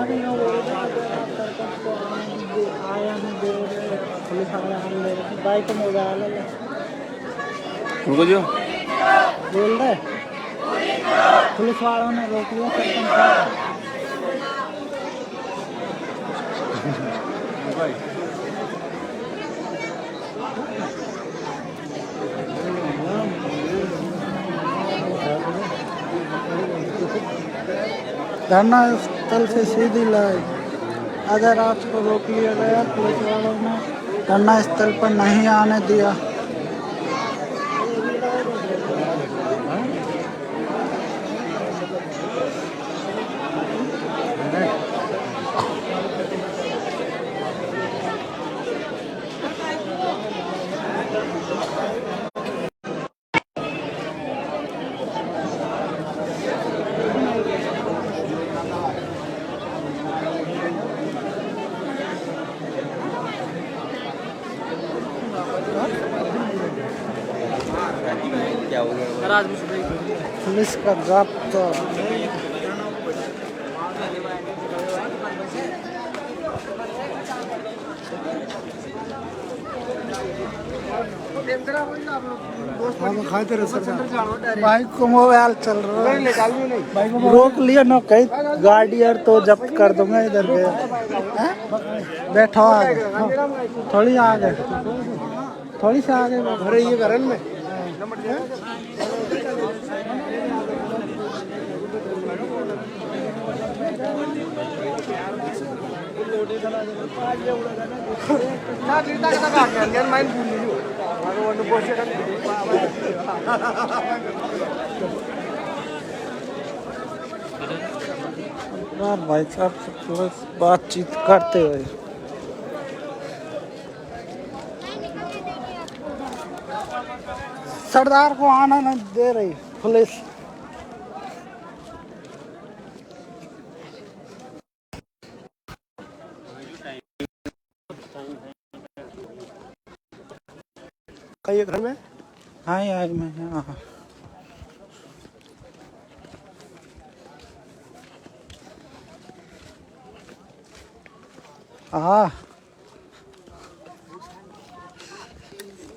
भी लोग बोल रहे हैं सरपंच को आया नहीं दे रहे, पुलिस वाले आ ले बाइक में मोबाइल है रुको जो बोल रहे पुलिस वालों ने रोक लिया सरपंच धरना स्थल से सीधी लाइन अगर आपको रोक लिया गया पुलिस वालों ने धरना स्थल पर नहीं आने दिया। क्या हो गया पुलिस का जब्त बाइक को मोबाइल चल रहा है रोक लिया ना कहीं गाड़ी और तो जब्त कर दूंगा इधर पे बैठो आगे थोड़ी आगे थोड़ी सा आगे घर ये घर में भाई साहब से बातचीत करते हुए सरदार को आना नहीं दे रही पुलिस। कहीं घर में हाँ यार मैं हाँ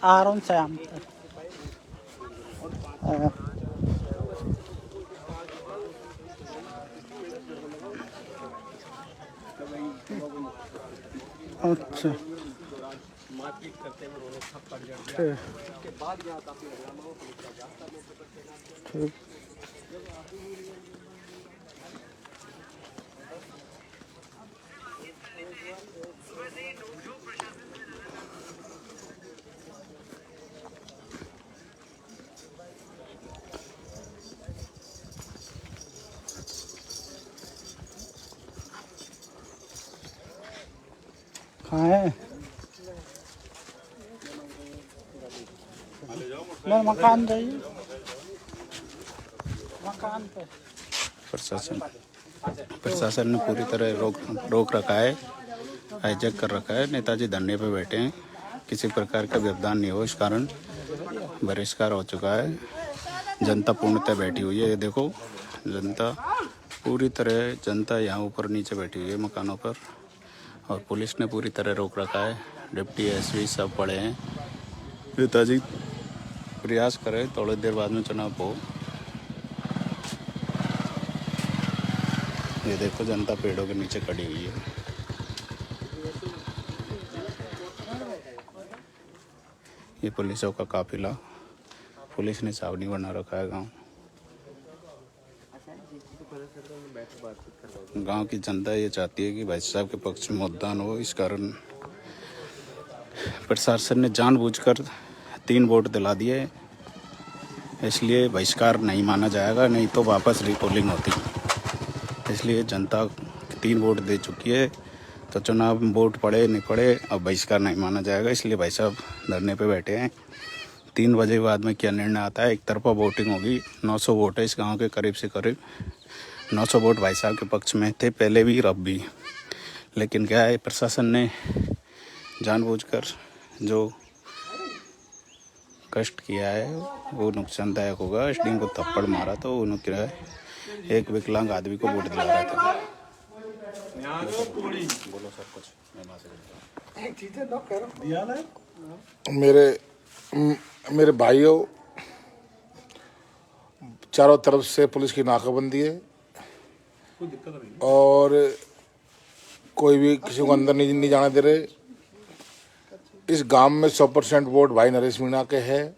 आराम से हम अच्छा मारपीट करते हुए उन्होंने थप्पड़ जड़ उसके बाद यहाँ काफी हंगामा हुआ, पुलिस का जाब्ता मौके पर तैनात ठीक कहाँ है मैं मकान जाइए मकान पे। प्रशासन ने पूरी तरह रोक रखा है, हाईजैक कर रखा है। नेताजी धरने पे बैठे हैं, किसी प्रकार का व्यवधान नहीं हो, इस कारण बहिष्कार हो चुका है। जनता पूर्णतः बैठी हुई है, ये देखो जनता पूरी तरह जनता यहाँ ऊपर नीचे बैठी हुई है मकानों पर, और पुलिस ने पूरी तरह रोक रखा है। डिप्टी एसपी सब पड़े हैं। नेताजी प्रयास करें थोड़ी देर बाद में चुनाव हो। ये देखो जनता पेड़ों के नीचे खड़ी हुई है। ये पुलिसों का काफिला, पुलिस ने छावनी बना रखा है गांव की जनता ये चाहती है कि भाई साहब के पक्ष में मतदान हो, इस कारण प्रशासन ने जानबूझकर 3 वोट दिला दिए, इसलिए बहिष्कार नहीं माना जाएगा, नहीं तो वापस रिपोलिंग होती। इसलिए जनता 3 वोट दे चुकी है, तो चुनाव में वोट पड़े नहीं पड़े अब बहिष्कार नहीं माना जाएगा। इसलिए भाई साहब धरने पे बैठे हैं। 3 बजे बाद में क्या निर्णय आता है, एक तरफा वोटिंग होगी। 900 वोट है इस गांव के करीब से करीब 900 वोट भाई साहब के पक्ष में थे पहले भी अब भी, लेकिन क्या है प्रशासन ने जानबूझकर जो कष्ट किया है वो नुकसानदायक होगा। एसडीएम को थप्पड़ मारा तो उन्होंने क्या है एक विकलांग आदमी को वोट दिला रहा था। बोलो सर कुछ, मैं वहाँ से मेरे भाइयों, चारों तरफ से पुलिस की नाकाबंदी है और कोई भी किसी को अंदर नहीं जाने दे रहे। इस गांव में 100% वोट भाई नरेश मीणा के है।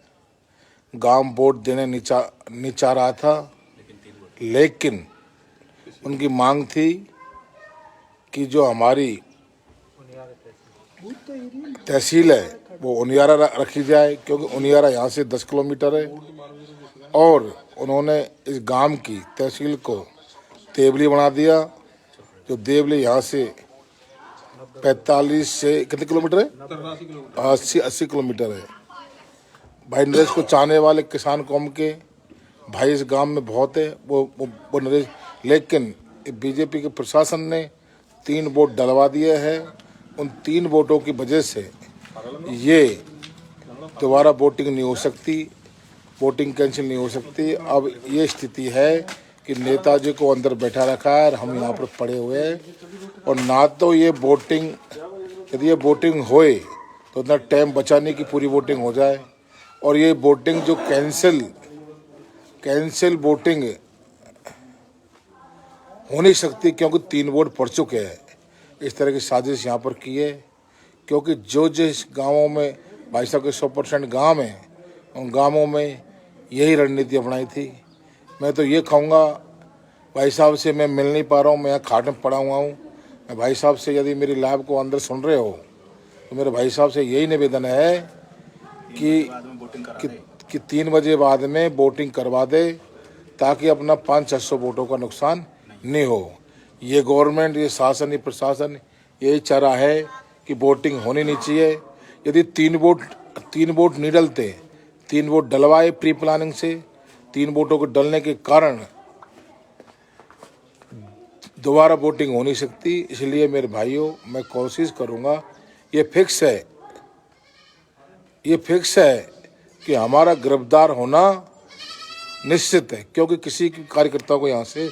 गांव वोट देने नहीं चाह रहा था, लेकिन उनकी मांग थी कि जो हमारी तहसील है वो उनियारा रखी जाए, क्योंकि उनियारा यहाँ से 10 किलोमीटर है और उन्होंने इस गांव की तहसील को देवली बना दिया। जो देवली यहाँ से 45 से कितने किलोमीटर है, 80 किलोमीटर है। भाई नरेश को चाहने वाले किसान कौम के भाई इस गांव में बहुत है, वो नरेश, लेकिन बीजेपी के प्रशासन ने 3 वोट डलवा दिए हैं। उन 3 वोटों की वजह से ये दोबारा वोटिंग नहीं हो सकती, वोटिंग कैंसिल नहीं हो सकती। अब ये स्थिति है कि नेताजी को अंदर बैठा रखा है और हम यहाँ पर पड़े हुए हैं, और ना तो ये वोटिंग, यदि ये वोटिंग होए तो उतना टाइम बचा नहीं कि पूरी वोटिंग हो जाए, और ये वोटिंग जो कैंसिल वोटिंग हो नहीं सकती, क्योंकि 3 वोट पड़ चुके हैं। इस तरह की साजिश यहाँ पर की है, क्योंकि जो जिस गांवों में भाई साहब के 100% गांव हैं, उन गांवों में यही रणनीति अपनाई थी। मैं तो ये कहूँगा, भाई साहब से मैं मिल नहीं पा रहा हूँ, मैं यहाँ खाट में पड़ा हुआ हूँ। मैं भाई साहब से, यदि मेरी लाइव को अंदर सुन रहे हो तो मेरे भाई साहब से यही निवेदन है कि 3 बजे बाद में वोटिंग करवा दे, ताकि अपना 500-600 वोटों का नुकसान नहीं हो। ये गवर्नमेंट, ये शासन, ये प्रशासन यही चाह रहा है कि वोटिंग होनी नहीं चाहिए। यदि 3 वोट नहीं डलते, 3 वोट डलवाए प्री प्लानिंग से, 3 वोटों के डलने के कारण दोबारा वोटिंग हो नहीं सकती। इसलिए मेरे भाइयों, मैं कोशिश करूंगा, ये फिक्स है कि हमारा गिरफ्तार होना निश्चित है, क्योंकि किसी कार्यकर्ताओं को यहाँ से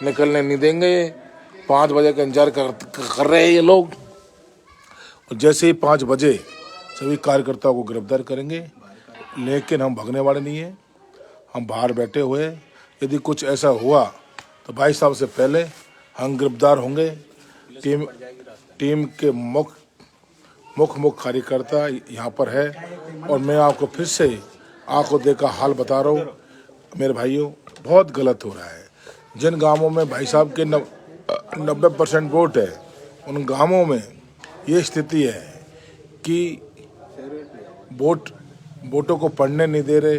निकलने नहीं देंगे। 5 बजे का इंतजार कर रहे हैं ये लोग, और जैसे ही 5 बजे सभी कार्यकर्ताओं को गिरफ्तार करेंगे। लेकिन हम भागने वाले नहीं हैं, हम बाहर बैठे हुए। यदि कुछ ऐसा हुआ तो भाई साहब से पहले हम गिरफ्तार होंगे। टीम के मुख्य कार्यकर्ता यहाँ पर है, और मैं आपको फिर से आंखों देखा हाल बता रहा हूँ। मेरे भाइयों, बहुत गलत हो रहा है। जिन गांवों में भाई साहब के 90% वोट है, उन गांवों में ये स्थिति है कि वोटों को पढ़ने नहीं दे रहे,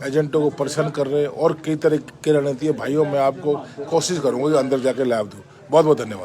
एजेंटों को परेशान कर रहे, और कई तरह की रणनीति है। भाइयों, मैं आपको कोशिश करूंगा कि अंदर जाके लाभ दूं। बहुत बहुत धन्यवाद।